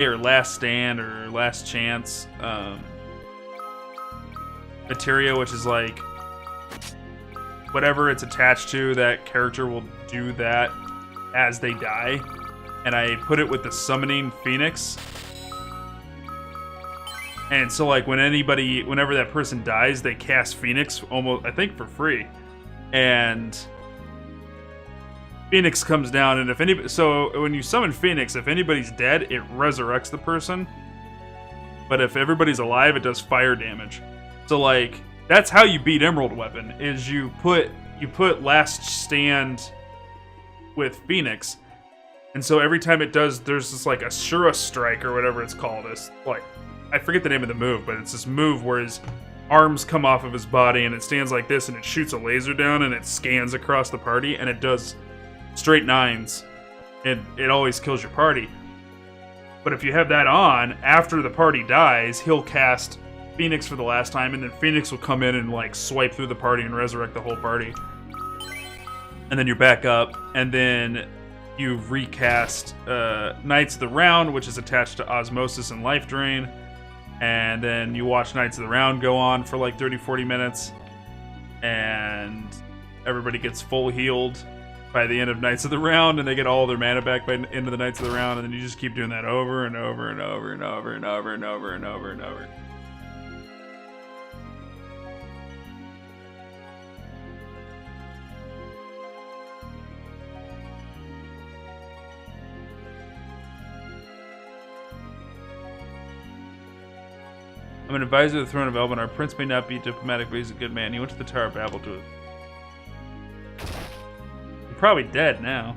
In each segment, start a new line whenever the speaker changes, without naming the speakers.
or last stand or last chance materia, which is like whatever it's attached to, that character will do that as they die. And I put it with the summoning Phoenix. And so like whenever that person dies, they cast Phoenix almost, I think, for free. And Phoenix comes down, and so when you summon Phoenix, if anybody's dead, it resurrects the person. But if everybody's alive, it does fire damage. So like that's how you beat Emerald Weapon, is you put Last Stand with Phoenix. And so every time it does, there's this like Ashura Strike or whatever it's called. It's like, I forget the name of the move, but it's this move where his arms come off of his body and it stands like this and it shoots a laser down and it scans across the party and it does straight 9s. It always kills your party. But if you have that on, after the party dies, he'll cast Phoenix for the last time, and then Phoenix will come in and like swipe through the party and resurrect the whole party. And then you're back up, and then you've recast Knights of the Round, which is attached to Osmosis and Life Drain. And then you watch Knights of the Round go on for like 30-40 minutes. And everybody gets full healed by the end of Knights of the Round, and they get all their mana back by the end of the Knights of the Round. And then you just keep doing that over and over and over and over and over and over and over and over. I'm an advisor of the Throne of Elven. Our prince may not be diplomatic, but he's a good man. He went to the Tower of Babel to it. He's probably dead now.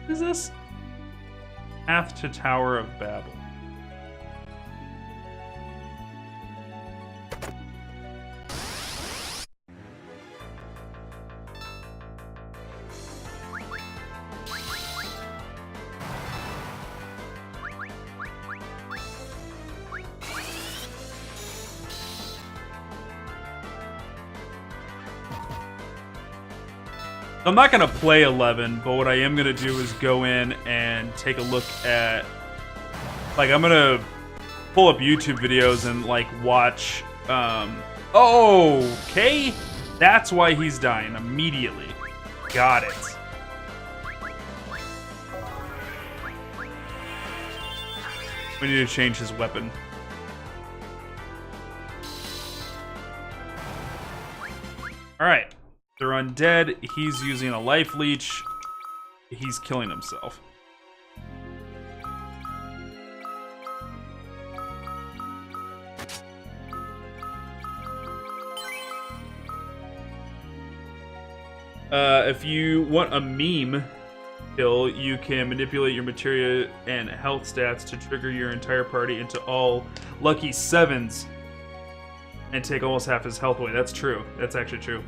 What is this? Path to Tower of Babel. I'm not going to play 11, but what I am going to do is go in and take a look at... Like, I'm going to pull up YouTube videos and, like, watch... okay! That's why he's dying immediately. Got it. We need to change his weapon. Alright. They're undead. He's using a life leech. He's killing himself. If you want a meme kill, you can manipulate your materia and health stats to trigger your entire party into all lucky 7s and take almost half his health away. That's true. That's actually true.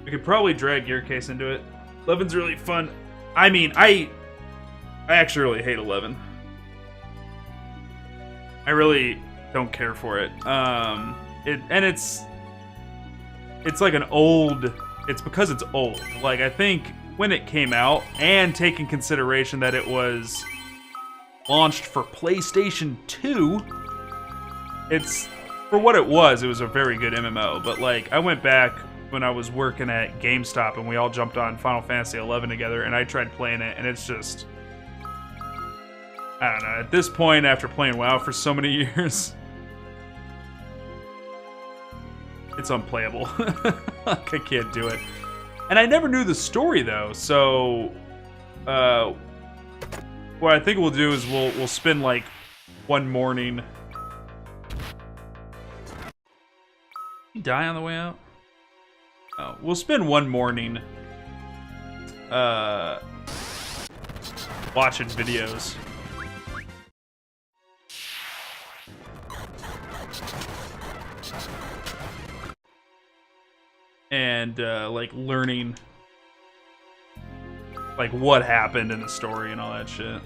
We could probably drag Gearcase into it. 11's really fun. I mean, I actually really hate 11. I really don't care for it. It's like an old... It's because it's old. Like, I think when it came out, and taking consideration that it was launched for PlayStation 2, it's... For what it was a very good MMO. But, like, I went back when I was working at GameStop and we all jumped on Final Fantasy XI together and I tried playing it and it's just... I don't know, at this point, after playing WoW for so many years, it's unplayable. Like, I can't do it. And I never knew the story though, so... what I think we'll do is we'll spend like one morning... Did he die on the way out? Oh, we'll spend one morning watching videos. And like learning like what happened in the story and all that shit.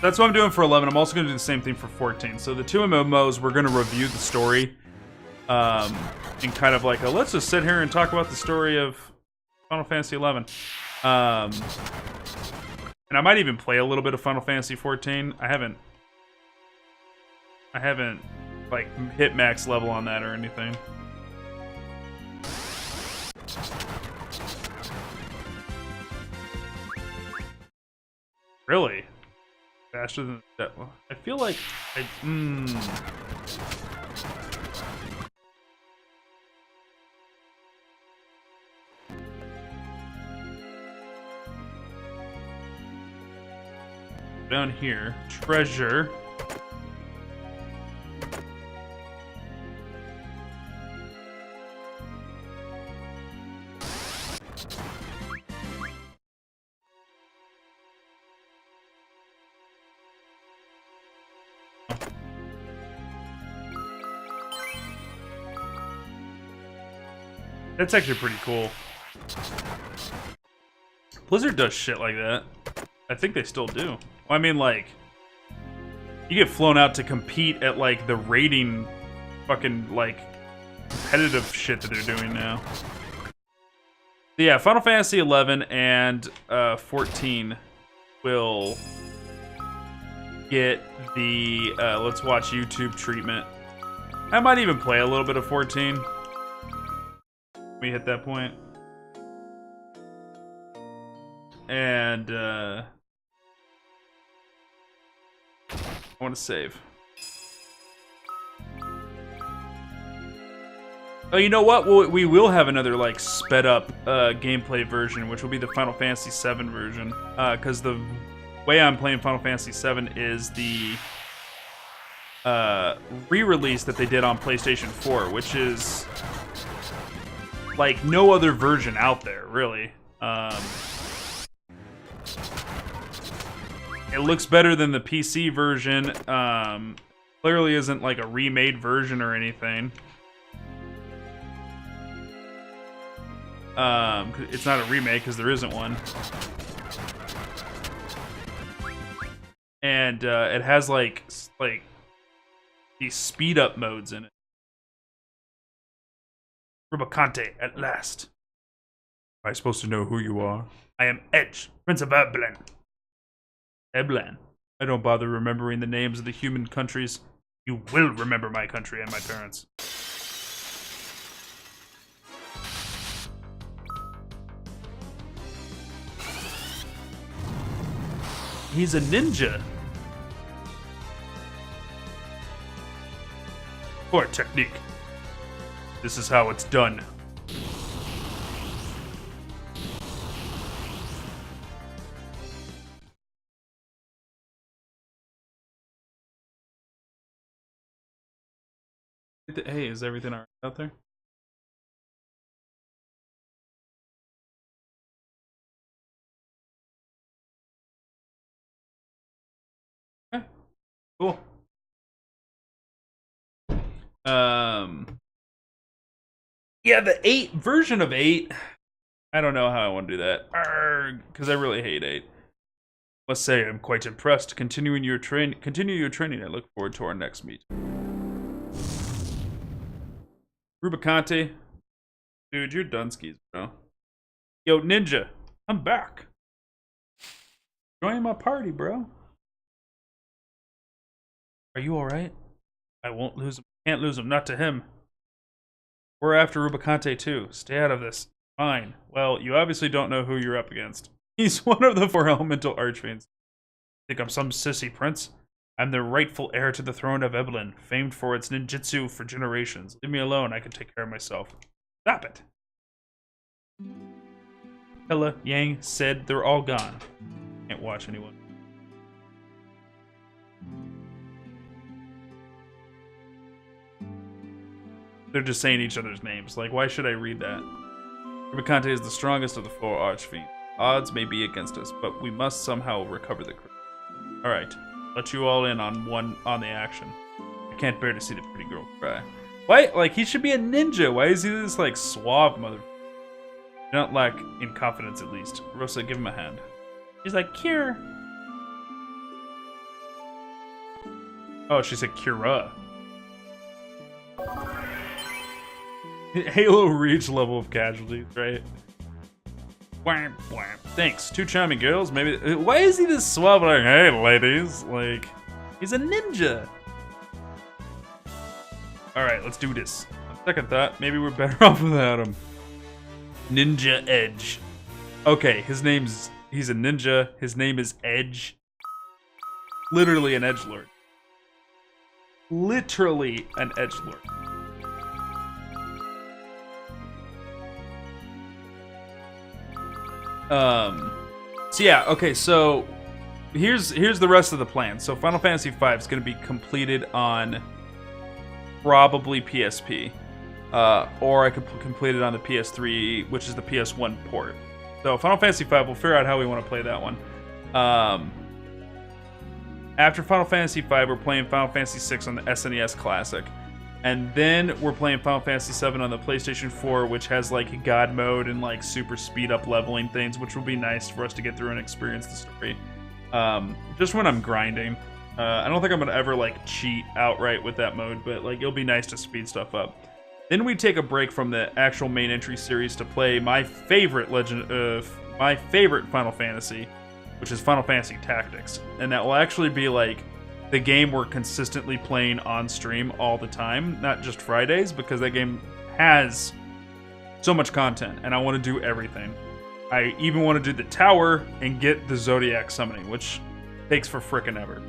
That's what I'm doing for 11. I'm also going to do the same thing for 14. So the two MMOs, we're going to review the story. And kind of like, let's just sit here and talk about the story of Final Fantasy 11. And I might even play a little bit of Final Fantasy 14. I haven't like hit max level on that or anything. Really? Faster than that? I feel like down here, treasure. That's actually pretty cool. Blizzard does shit like that. I think they still do. Well, I mean, like, you get flown out to compete at, like, the rating fucking, like, competitive shit that they're doing now. So yeah, Final Fantasy 11 and 14 will get the let's watch YouTube treatment. I might even play a little bit of 14. We hit that point. And I want to save. Oh, you know what? We will have another like sped up gameplay version, which will be the Final Fantasy VII version. Because the way I'm playing Final Fantasy VII is the re-release that they did on PlayStation 4, which is like no other version out there, really. It looks better than the PC version. Clearly isn't like a remade version or anything. It's not a remake because there isn't one. And it has like these speed up modes in it. Rubicante, at last. Am I supposed to know who you are? I am Edge, Prince of Eblan. Eblan. I don't bother remembering the names of the human countries. You will remember my country and my parents. He's a ninja. For technique. This is how it's done. Hey, is everything alright out there? Okay. Cool. Yeah, the 8 version of 8. I don't know how I want to do that. Because I really hate 8. Must say I'm quite impressed. Continue your training. I look forward to our next meet. Rubicante. Dude, you're Dunskies, bro. Yo, Ninja, I'm back. Join my party, bro. Are you alright? I won't lose him. Can't lose him, not to him. We're after Rubicante too. Stay out of this. Fine. Well, you obviously don't know who you're up against. He's one of the 4 elemental archfiends. Think I'm some sissy prince? I'm the rightful heir to the throne of Eblan, famed for its ninjutsu for generations. Leave me alone, I can take care of myself. Stop it! Hella, Yang, said they're all gone. Can't watch anyone. They're just saying each other's names. Like, why should I read that? Rubicante is the strongest of the 4 archfiends. Odds may be against us, but we must somehow recover the crew. Alright, let you all in on the action. I can't bear to see the pretty girl cry. Why? Like, he should be a ninja. Why is he this, like, suave mother? You don't lack in confidence, at least. Rosa, give him a hand. He's like, Cure. Oh, she said Kira. Halo Reach level of casualties, right? Wham, wham. Thanks. Two charming girls. Maybe. Why is he this suave? Like, hey, ladies. Like, he's a ninja. Alright, let's do this. On second thought, maybe we're better off without him. Ninja Edge. Okay, he's a ninja. His name is Edge. Literally an edgelord. Literally an edgelord. So yeah, okay, so here's the rest of the plan. So Final Fantasy V is going to be completed on probably PSP, or I could complete it on the PS3, which is the PS1 port. So Final Fantasy V, we'll figure out how we want to play that one. After Final Fantasy V, we're playing Final Fantasy VI on the SNES Classic. And then we're playing Final Fantasy VII on the PlayStation 4, which has like God mode and like super speed up leveling things, which will be nice for us to get through and experience the story. Just when I'm grinding. I don't think I'm gonna ever like cheat outright with that mode, but like it'll be nice to speed stuff up. Then we take a break from the actual main entry series to play my favorite Final Fantasy, which is Final Fantasy Tactics, and that will actually be like the game we're consistently playing on stream all the time, not just Fridays, because that game has so much content, and I want to do everything. I even want to do the tower and get the Zodiac summoning, which takes for frickin' ever.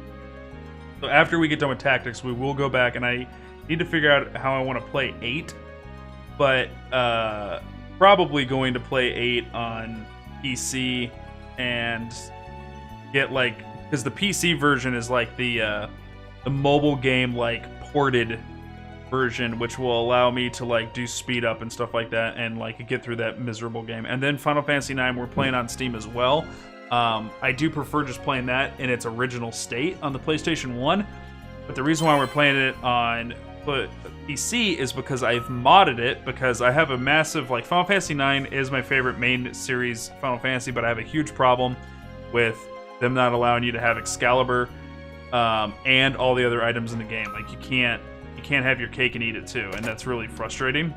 So after we get done with Tactics, we will go back, and I need to figure out how I want to play 8, but probably going to play 8 on PC and get like, because the PC version is like the mobile game like ported version, which will allow me to like do speed up and stuff like that and like get through that miserable game. And then Final Fantasy IX we're playing on Steam as well. I do prefer just playing that in its original state on the PlayStation 1, but the reason why we're playing it on PC is because I've modded it, because I have a massive, like, Final Fantasy IX is my favorite main series Final Fantasy, but I have a huge problem with them not allowing you to have Excalibur and all the other items in the game. Like, you can't have your cake and eat it too, and that's really frustrating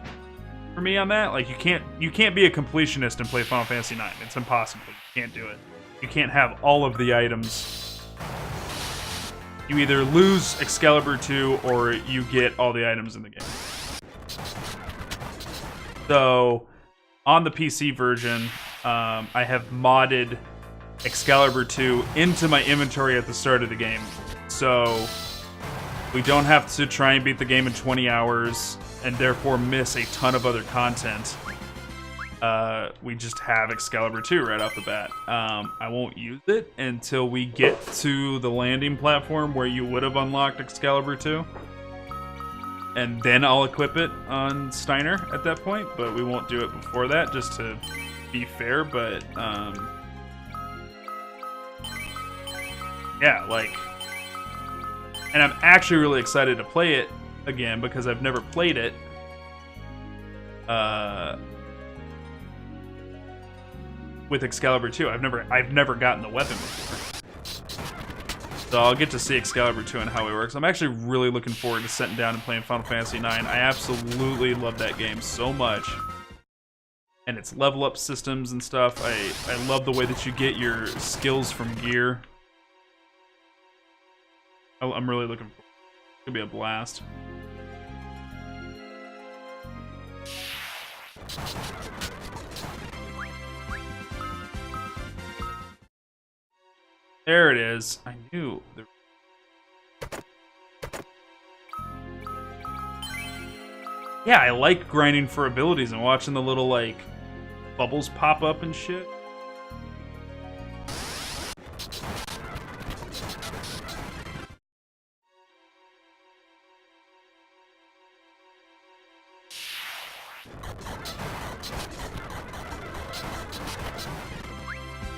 for me on that. Like, you can't be a completionist and play Final Fantasy IX. It's impossible. You can't do it. You can't have all of the items. You either lose Excalibur 2 or you get all the items in the game. So, on the PC version, I have modded Excalibur 2 into my inventory at the start of the game. So, we don't have to try and beat the game in 20 hours and therefore miss a ton of other content. We just have Excalibur 2 right off the bat. I won't use it until we get to the landing platform where you would have unlocked Excalibur 2. And then I'll equip it on Steiner at that point, but we won't do it before that, just to be fair. But, yeah, like... And I'm actually really excited to play it again, because I've never played it. With Excalibur 2. I've never gotten the weapon before. So I'll get to see Excalibur 2 and how it works. I'm actually really looking forward to sitting down and playing Final Fantasy IX. I absolutely love that game so much. And its level up systems and stuff. I love the way that you get your skills from gear. I'm really looking forward. It's gonna be a blast. There it is. I knew. Yeah, I like grinding for abilities and watching the little, like, bubbles pop up and shit.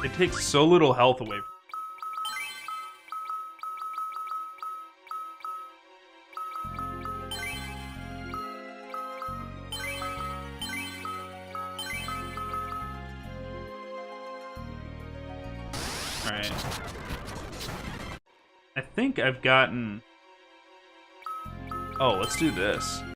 It takes so little health away from Alright. I think I've gotten Oh, let's do this.